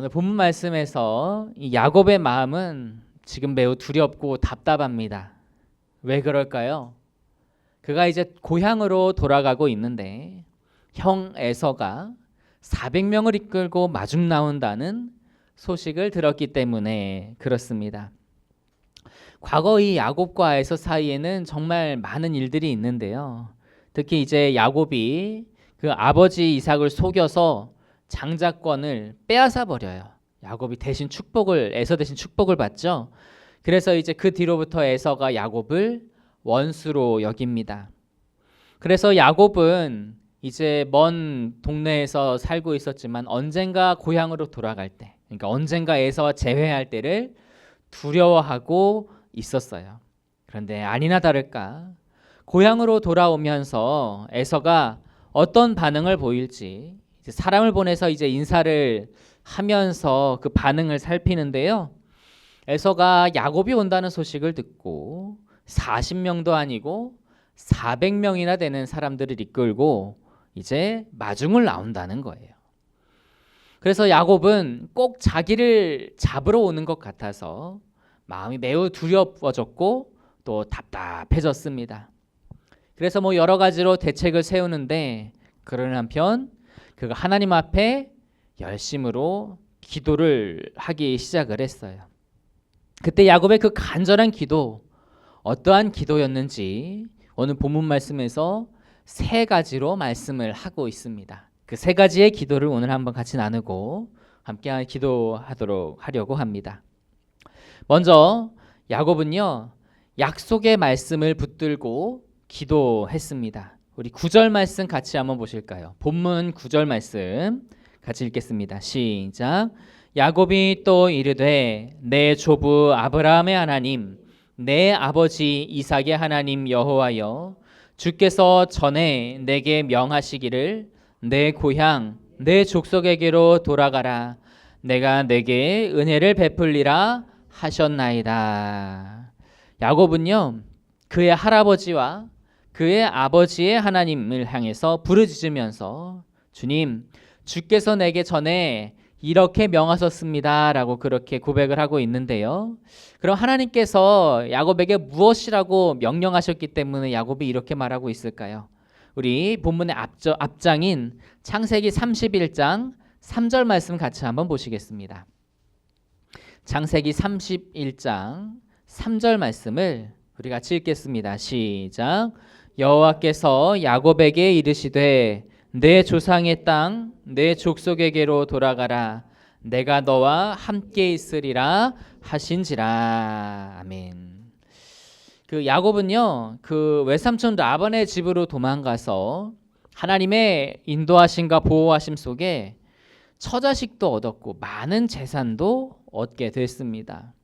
오늘 본문 말씀에서 이 야곱의 마음은 지금 매우 두렵고 답답합니다. 왜 그럴까요? 그가 이제 고향으로 돌아가고 있는데 형 에서가 400명을 이끌고 마중 나온다는 소식을 들었기 때문에 그렇습니다. 과거 이 야곱과 에서 사이에는 정말 많은 일들이 있는데요. 특히 이제 야곱이 그 아버지 이삭을 속여서 장자권을 빼앗아 버려요. 야곱이 대신 에서 대신 축복을 받죠. 그래서 이제 그 뒤로부터 에서가 야곱을 원수로 여깁니다. 그래서 야곱은 이제 먼 동네에서 살고 있었지만 언젠가 고향으로 돌아갈 때, 그러니까 언젠가 에서와 재회할 때를 두려워하고 있었어요. 그런데 아니나 다를까 고향으로 돌아오면서 에서가 어떤 반응을 보일지 이제 사람을 보내서 이제 인사를 하면서 그 반응을 살피는데요. 에서가 야곱이 온다는 소식을 듣고 40명도 아니고 400명이나 되는 사람들을 이끌고 이제 마중을 나온다는 거예요. 그래서 야곱은 꼭 자기를 잡으러 오는 것 같아서 마음이 매우 두려워졌고 또 답답해졌습니다. 그래서 뭐 여러 가지로 대책을 세우는데 그러는 한편 그가 하나님 앞에 열심으로 기도를 하기 시작을 했어요. 그때 야곱의 그 간절한 기도, 어떠한 기도였는지 오늘 본문 말씀에서 세 가지로 말씀을 하고 있습니다. 그 세 가지의 기도를 오늘 한번 같이 나누고 함께 기도하도록 하려고 합니다. 먼저 야곱은요, 약속의 말씀을 붙들고 기도했습니다. 우리 9절 말씀 같이 한번 보실까요? 본문 9절 말씀 같이 읽겠습니다. 시작. 야곱이 또 이르되 내 조부 아브라함의 하나님 내 아버지 이삭의 하나님 여호와여 주께서 전에 내게 명하시기를 내 고향 내 족속에게로 돌아가라 내가 내게 은혜를 베풀리라 하셨나이다. 야곱은요 그의 할아버지와 그의 아버지의 하나님을 향해서 부르짖으면서 주님 주께서 내게 전에 이렇게 명하셨습니다 라고 그렇게 고백을 하고 있는데요. 그럼 하나님께서 야곱에게 무엇이라고 명령하셨기 때문에 야곱이 이렇게 말하고 있을까요? 우리 본문의 앞장인 창세기 31장 3절 말씀 같이 한번 보시겠습니다. 창세기 31장 3절 말씀을 우리 같이 읽겠습니다. 시작. 여호와께서 야곱에게 이르시되 내 조상의 땅 내 족속에게로 돌아가라 내가 너와 함께 있으리라 하신지라. 아멘. 그 야곱은요 그 외삼촌 라반의 집으로 도망가서 하나님의 인도하심과 보호하심 속에 처자식도 얻었고 많은 재산도 얻게 됐습니다.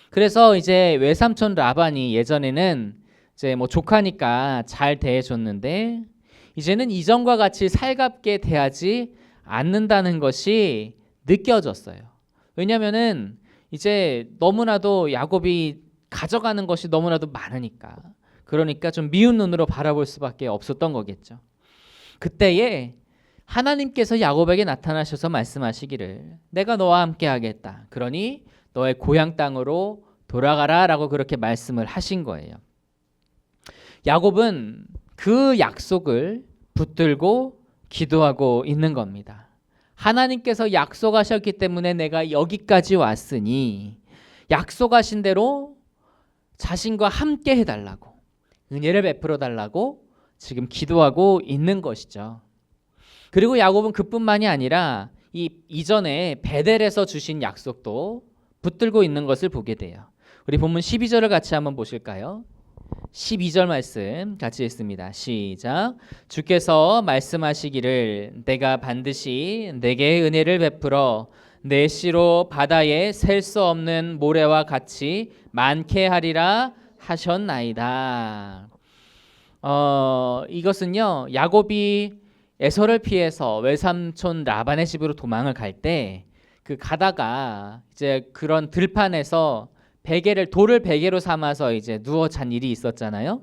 그래서 이제 외삼촌 라반이 예전에는 이제 뭐 조카니까 잘 대해줬는데 이제는 이전과 같이 살갑게 대하지 않는다는 것이 느껴졌어요. 왜냐하면은 이제 너무나도 야곱이 가져가는 것이 너무나도 많으니까 그러니까 좀 미운 눈으로 바라볼 수밖에 없었던 거겠죠. 그때에 하나님께서 야곱에게 나타나셔서 말씀하시기를 내가 너와 함께 하겠다. 그러니 너의 고향 땅으로 돌아가라 라고 그렇게 말씀을 하신 거예요. 야곱은 그 약속을 붙들고 기도하고 있는 겁니다. 하나님께서 약속하셨기 때문에 내가 여기까지 왔으니 약속하신 대로 자신과 함께 해달라고 은혜를 베풀어 달라고 지금 기도하고 있는 것이죠. 그리고 야곱은 그뿐만이 아니라 이전에 베델에서 주신 약속도 붙들고 있는 것을 보게 돼요. 우리 본문 12절을 같이 한번 보실까요? 12절 말씀 같이 읽습니다. 시작. 주께서 말씀하시기를 내가 반드시 내게 은혜를 베풀어 내 씨로 바다에 셀 수 없는 모래와 같이 많게 하리라 하셨나이다. 이것은요 야곱이 에서를 피해서 외삼촌 라반의 집으로 도망을 갈 때 그 가다가 이제 그런 들판에서 돌을 베개로 삼아서 이제 누워 잔 일이 있었잖아요.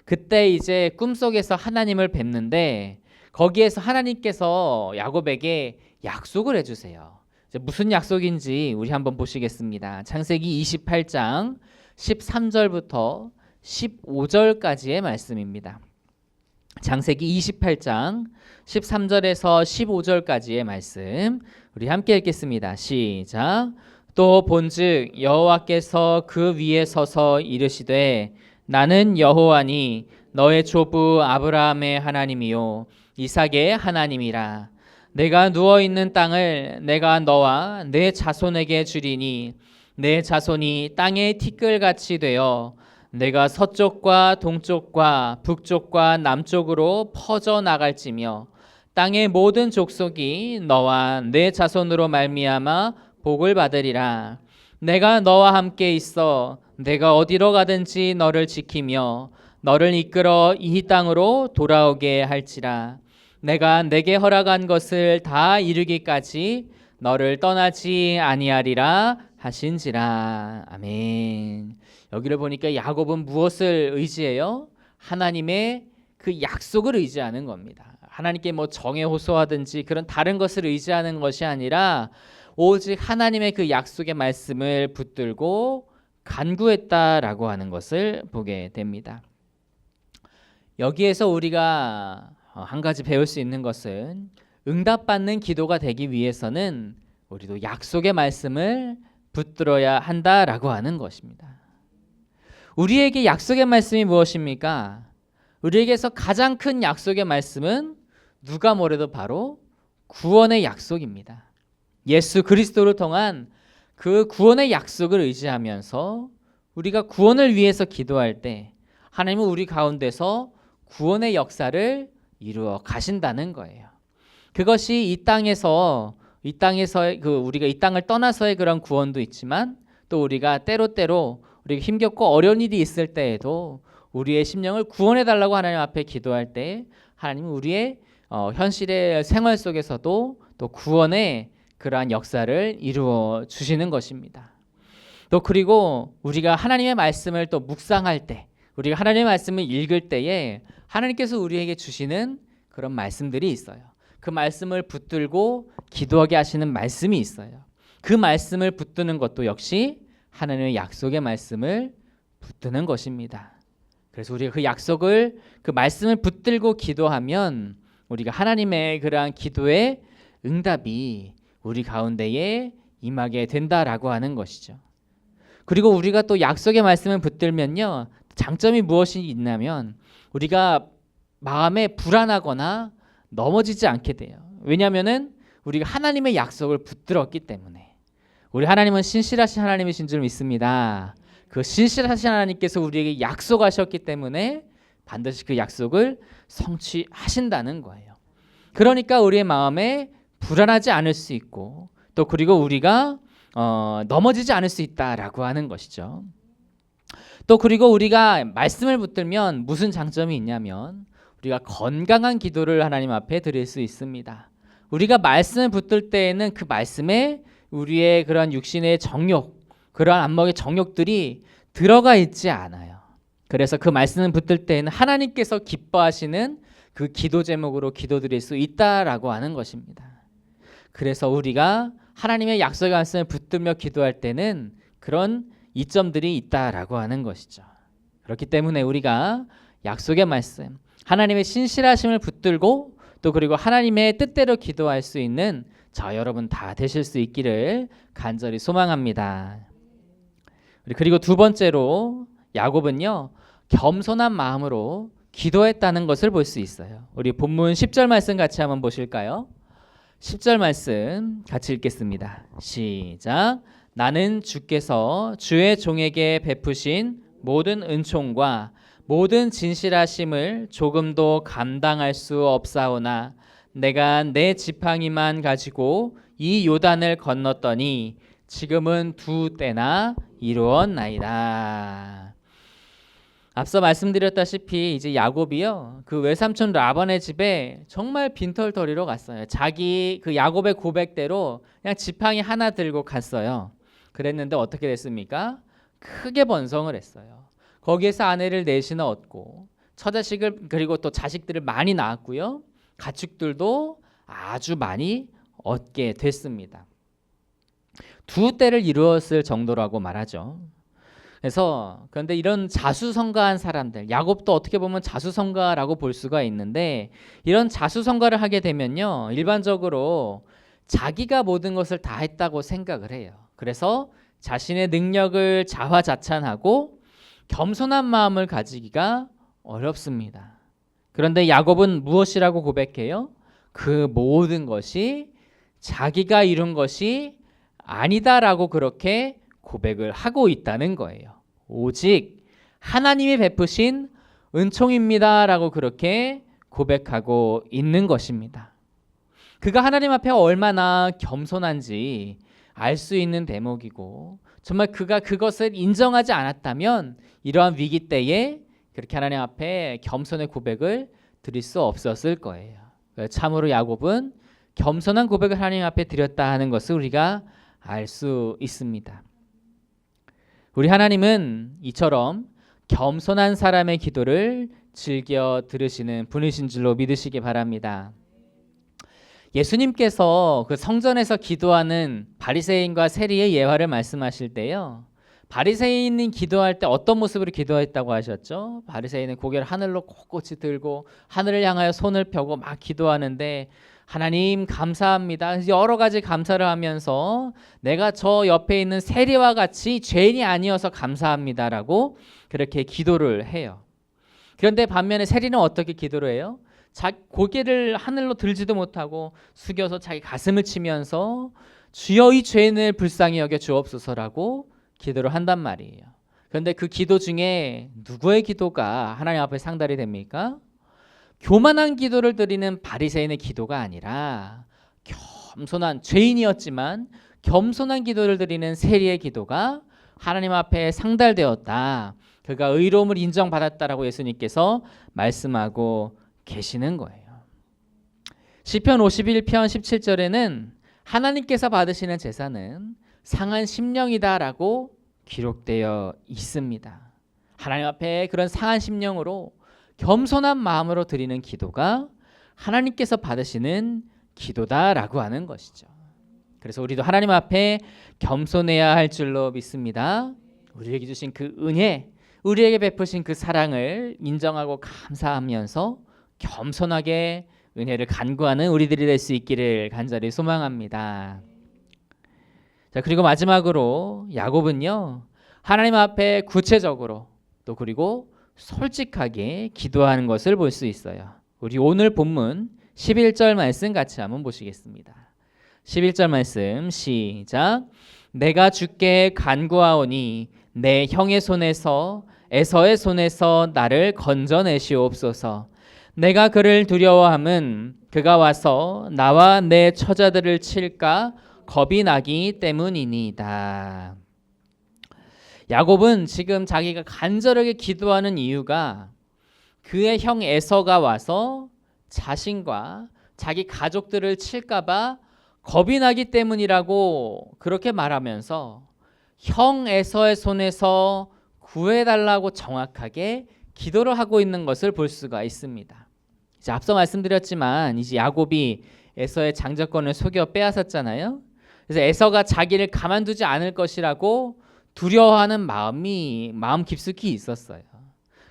그때 이제 꿈속에서 하나님을 뵙는데 거기에서 하나님께서 야곱에게 약속을 해주세요. 이제 무슨 약속인지 우리 한번 보시겠습니다. 창세기 28장 13절부터 15절까지의 말씀입니다. 창세기 28장 13절에서 15절까지의 말씀 우리 함께 읽겠습니다. 시작. 또 본즉 여호와께서 그 위에 서서 이르시되 나는 여호와니 너의 조부 아브라함의 하나님이요 이삭의 하나님이라. 내가 누워있는 땅을 내가 너와 내 자손에게 주리니 내 자손이 땅의 티끌같이 되어 내가 서쪽과 동쪽과 북쪽과 남쪽으로 퍼져 나갈지며 땅의 모든 족속이 너와 내 자손으로 말미암아 복을 받으리라. 내가 너와 함께 있어 내가 어디로 가든지 너를 지키며 너를 이끌어 이 땅으로 돌아오게 할지라. 내가 내게 허락한 것을 다 이루기까지 너를 떠나지 아니하리라 하신지라. 아멘. 여기를 보니까 야곱은 무엇을 의지해요? 하나님의 그 약속을 의지하는 겁니다. 하나님께 뭐 정에 호소하든지 그런 다른 것을 의지하는 것이 아니라 오직 하나님의 그 약속의 말씀을 붙들고 간구했다라고 하는 것을 보게 됩니다. 여기에서 우리가 한 가지 배울 수 있는 것은 응답받는 기도가 되기 위해서는 우리도 약속의 말씀을 붙들어야 한다라고 하는 것입니다. 우리에게 약속의 말씀이 무엇입니까? 우리에게서 가장 큰 약속의 말씀은 누가 뭐래도 바로 구원의 약속입니다. 예수 그리스도를 통한 그 구원의 약속을 의지하면서 우리가 구원을 위해서 기도할 때 하나님은 우리 가운데서 구원의 역사를 이루어 가신다는 거예요. 그것이 이 땅에서 우리가 이 땅을 떠나서의 그런 구원도 있지만 또 우리가 때로 우리가 힘겹고 어려운 일이 있을 때에도 우리의 심령을 구원해 달라고 하나님 앞에 기도할 때 하나님은 우리의 현실의 생활 속에서도 또 구원의 그러한 역사를 이루어 주시는 것입니다. 또 그리고 우리가 하나님의 말씀을 또 묵상할 때 우리가 하나님의 말씀을 읽을 때에 하나님께서 우리에게 주시는 그런 말씀들이 있어요. 그 말씀을 붙들고 기도하게 하시는 말씀이 있어요. 그 말씀을 붙드는 것도 역시 하나님의 약속의 말씀을 붙드는 것입니다. 그래서 우리가 그 말씀을 붙들고 기도하면 우리가 하나님의 그러한 기도의 응답이 우리 가운데에 임하게 된다라고 하는 것이죠. 그리고 우리가 또 약속의 말씀을 붙들면요, 장점이 무엇이 있냐면 우리가 마음에 불안하거나 넘어지지 않게 돼요. 왜냐하면은 우리가 하나님의 약속을 붙들었기 때문에. 우리 하나님은 신실하신 하나님이신 줄 믿습니다. 그 신실하신 하나님께서 우리에게 약속하셨기 때문에 반드시 그 약속을 성취하신다는 거예요. 그러니까 우리의 마음에 불안하지 않을 수 있고 또 그리고 우리가 넘어지지 않을 수 있다라고 하는 것이죠. 또 그리고 우리가 말씀을 붙들면 무슨 장점이 있냐면 우리가 건강한 기도를 하나님 앞에 드릴 수 있습니다. 우리가 말씀을 붙들 때에는 그 말씀에 우리의 그런 육신의 정욕, 그러한 안목의 정욕들이 들어가 있지 않아요. 그래서 그 말씀을 붙들 때에는 하나님께서 기뻐하시는 그 기도 제목으로 기도드릴 수 있다라고 하는 것입니다. 그래서 우리가 하나님의 약속의 말씀을 붙들며 기도할 때는 그런 이점들이 있다라고 하는 것이죠. 그렇기 때문에 우리가 약속의 말씀, 하나님의 신실하심을 붙들고 또 그리고 하나님의 뜻대로 기도할 수 있는 저 여러분 다 되실 수 있기를 간절히 소망합니다. 그리고 두 번째로 야곱은요, 겸손한 마음으로 기도했다는 것을 볼 수 있어요. 우리 본문 10절 말씀 같이 한번 보실까요? 10절 말씀 같이 읽겠습니다. 시작. 나는 주께서 주의 종에게 베푸신 모든 은총과 모든 진실하심을 조금도 감당할 수 없사오나 내가 내 지팡이만 가지고 이 요단을 건넜더니 지금은 두 때나 이루었나이다. 앞서 말씀드렸다시피 이제 야곱이요, 그 외삼촌 라반의 집에 정말 빈털터리로 갔어요. 자기 그 야곱의 고백대로 그냥 지팡이 하나 들고 갔어요. 그랬는데 어떻게 됐습니까? 크게 번성을 했어요. 거기에서 아내를 넷이나 얻고 처자식을 그리고 또 자식들을 많이 낳았고요. 가축들도 아주 많이 얻게 됐습니다. 두 때를 이루었을 정도라고 말하죠. 그래서 그런데 이런 자수성가한 사람들, 야곱도 어떻게 보면 자수성가라고 볼 수가 있는데, 이런 자수성가를 하게 되면요, 일반적으로 자기가 모든 것을 다 했다고 생각을 해요. 그래서 자신의 능력을 자화자찬하고 겸손한 마음을 가지기가 어렵습니다. 그런데 야곱은 무엇이라고 고백해요? 그 모든 것이 자기가 이룬 것이 아니다라고 그렇게 고백을 하고 있다는 거예요. 오직 하나님이 베푸신 은총입니다라고 그렇게 고백하고 있는 것입니다. 그가 하나님 앞에 얼마나 겸손한지 알 수 있는 대목이고, 정말 그가 그것을 인정하지 않았다면 이러한 위기 때에 그렇게 하나님 앞에 겸손의 고백을 드릴 수 없었을 거예요. 참으로 야곱은 겸손한 고백을 하나님 앞에 드렸다 하는 것을 우리가 알 수 있습니다. 우리 하나님은 이처럼 겸손한 사람의 기도를 즐겨 들으시는 분이신 줄로 믿으시기 바랍니다. 예수님께서 그 성전에서 기도하는 바리새인과 세리의 예화를 말씀하실 때요, 바리새인이 기도할 때 어떤 모습으로 기도했다고 하셨죠? 바리새인은 고개를 하늘로 꼿꼿이 들고 하늘을 향하여 손을 펴고 막 기도하는데, 하나님 감사합니다, 여러 가지 감사를 하면서 내가 저 옆에 있는 세리와 같이 죄인이 아니어서 감사합니다라고 그렇게 기도를 해요. 그런데 반면에 세리는 어떻게 기도를 해요? 고개를 하늘로 들지도 못하고 숙여서 자기 가슴을 치면서 주여 이 죄인을 불쌍히 여겨 주옵소서라고 기도를 한단 말이에요. 그런데 그 기도 중에 누구의 기도가 하나님 앞에 상달이 됩니까? 교만한 기도를 드리는 바리새인의 기도가 아니라 겸손한, 죄인이었지만 겸손한 기도를 드리는 세리의 기도가 하나님 앞에 상달되었다. 그가 의로움을 인정받았다라고 예수님께서 말씀하고 계시는 거예요. 시편 51편 17절에는 하나님께서 받으시는 제사는 상한 심령이다라고 기록되어 있습니다. 하나님 앞에 그런 상한 심령으로 겸손한 마음으로 드리는 기도가 하나님께서 받으시는 기도다라고 하는 것이죠. 그래서 우리도 하나님 앞에 겸손해야 할 줄로 믿습니다. 우리에게 주신 그 은혜, 우리에게 베푸신 그 사랑을 인정하고 감사하면서 겸손하게 은혜를 간구하는 우리들이 될 수 있기를 간절히 소망합니다. 자, 그리고 마지막으로 야곱은요, 하나님 앞에 구체적으로 또 그리고 솔직하게 기도하는 것을 볼 수 있어요. 우리 오늘 본문 11절 말씀 같이 한번 보시겠습니다. 11절 말씀 시작. 내가 주께 간구하오니 내 형의 손에서 에서의 손에서 나를 건져내시옵소서. 내가 그를 두려워함은 그가 와서 나와 내 처자들을 칠까 겁이 나기 때문이니이다. 야곱은 지금 자기가 간절하게 기도하는 이유가 그의 형 에서가 와서 자신과 자기 가족들을 칠까봐 겁이 나기 때문이라고 그렇게 말하면서 형 에서의 손에서 구해달라고 정확하게 기도를 하고 있는 것을 볼 수가 있습니다. 이제 앞서 말씀드렸지만 이제 야곱이 에서의 장자권을 속여 빼앗았잖아요. 그래서 에서가 자기를 가만두지 않을 것이라고 두려워하는 마음 깊숙이 있었어요.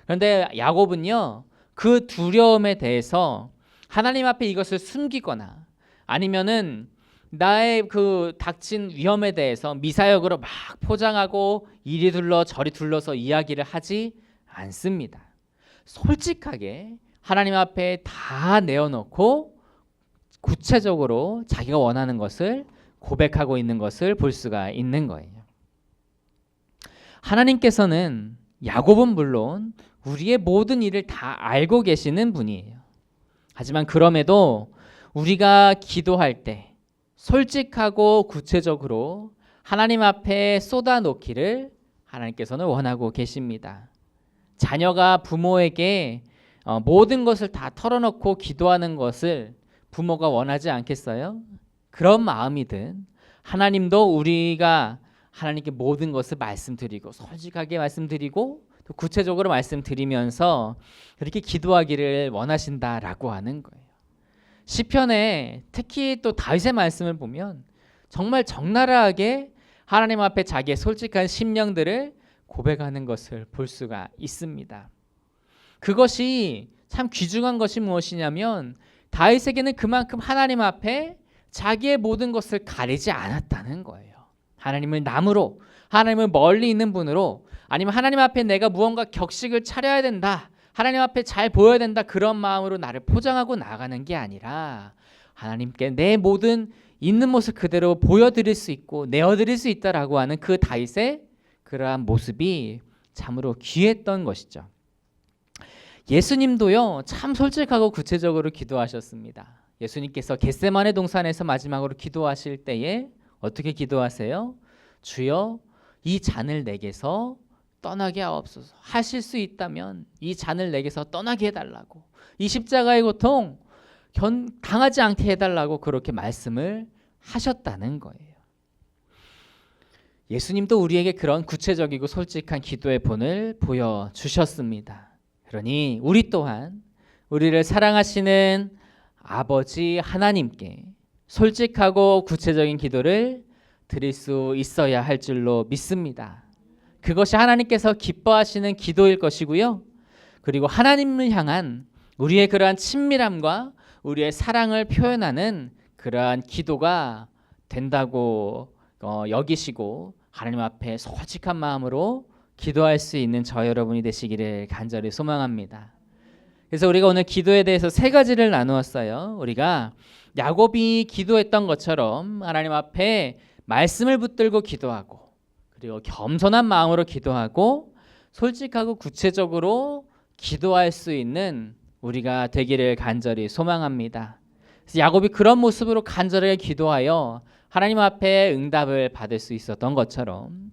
그런데 야곱은요, 그 두려움에 대해서 하나님 앞에 이것을 숨기거나 아니면은 나의 그 닥친 위험에 대해서 미사역으로 막 포장하고 이리 둘러 저리 둘러서 이야기를 하지 않습니다. 솔직하게 하나님 앞에 다 내어놓고 구체적으로 자기가 원하는 것을 고백하고 있는 것을 볼 수가 있는 거예요. 하나님께서는 야곱은 물론 우리의 모든 일을 다 알고 계시는 분이에요. 하지만 그럼에도 우리가 기도할 때 솔직하고 구체적으로 하나님 앞에 쏟아놓기를 하나님께서는 원하고 계십니다. 자녀가 부모에게 모든 것을 다 털어놓고 기도하는 것을 부모가 원하지 않겠어요? 그런 마음이든 하나님도 우리가 하나님께 모든 것을 말씀드리고 솔직하게 말씀드리고 또 구체적으로 말씀드리면서 그렇게 기도하기를 원하신다라고 하는 거예요. 시편에 특히 또 다윗의 말씀을 보면 정말 적나라하게 하나님 앞에 자기의 솔직한 심령들을 고백하는 것을 볼 수가 있습니다. 그것이 참 귀중한 것이 무엇이냐면 다윗에게는 그만큼 하나님 앞에 자기의 모든 것을 가리지 않았다는 거예요. 하나님을 남으로, 하나님을 멀리 있는 분으로, 아니면 하나님 앞에 내가 무언가 격식을 차려야 된다, 하나님 앞에 잘 보여야 된다, 그런 마음으로 나를 포장하고 나가는 게 아니라 하나님께 내 모든 있는 모습 그대로 보여드릴 수 있고 내어드릴 수 있다라고 하는 그 다윗의 그러한 모습이 참으로 귀했던 것이죠. 예수님도요 참 솔직하고 구체적으로 기도하셨습니다. 예수님께서 겟세마네 동산에서 마지막으로 기도하실 때에 어떻게 기도하세요? 주여 이 잔을 내게서 떠나게 하옵소서. 하실 수 있다면 이 잔을 내게서 떠나게 해달라고, 이 십자가의 고통 당하지 않게 해달라고 그렇게 말씀을 하셨다는 거예요. 예수님도 우리에게 그런 구체적이고 솔직한 기도의 본을 보여주셨습니다. 그러니 우리 또한 우리를 사랑하시는 아버지 하나님께 솔직하고 구체적인 기도를 드릴 수 있어야 할 줄로 믿습니다. 그것이 하나님께서 기뻐하시는 기도일 것이고요. 그리고 하나님을 향한 우리의 그러한 친밀함과 우리의 사랑을 표현하는 그러한 기도가 된다고 여기시고 하나님 앞에 솔직한 마음으로 기도할 수 있는 저 여러분이 되시기를 간절히 소망합니다. 그래서 우리가 오늘 기도에 대해서 세 가지를 나누었어요. 우리가 야곱이 기도했던 것처럼 하나님 앞에 말씀을 붙들고 기도하고, 그리고 겸손한 마음으로 기도하고, 솔직하고 구체적으로 기도할 수 있는 우리가 되기를 간절히 소망합니다. 그래서 야곱이 그런 모습으로 간절하게 기도하여 하나님 앞에 응답을 받을 수 있었던 것처럼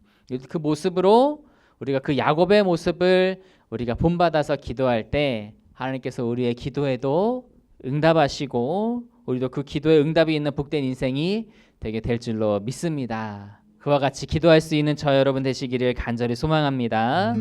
그 모습으로 우리가 그 야곱의 모습을 우리가 본받아서 기도할 때 하나님께서 우리의 기도에도 응답하시고 우리도 그 기도에 응답이 있는 복된 인생이 되게 될 줄로 믿습니다. 그와 같이 기도할 수 있는 저 여러분 되시기를 간절히 소망합니다.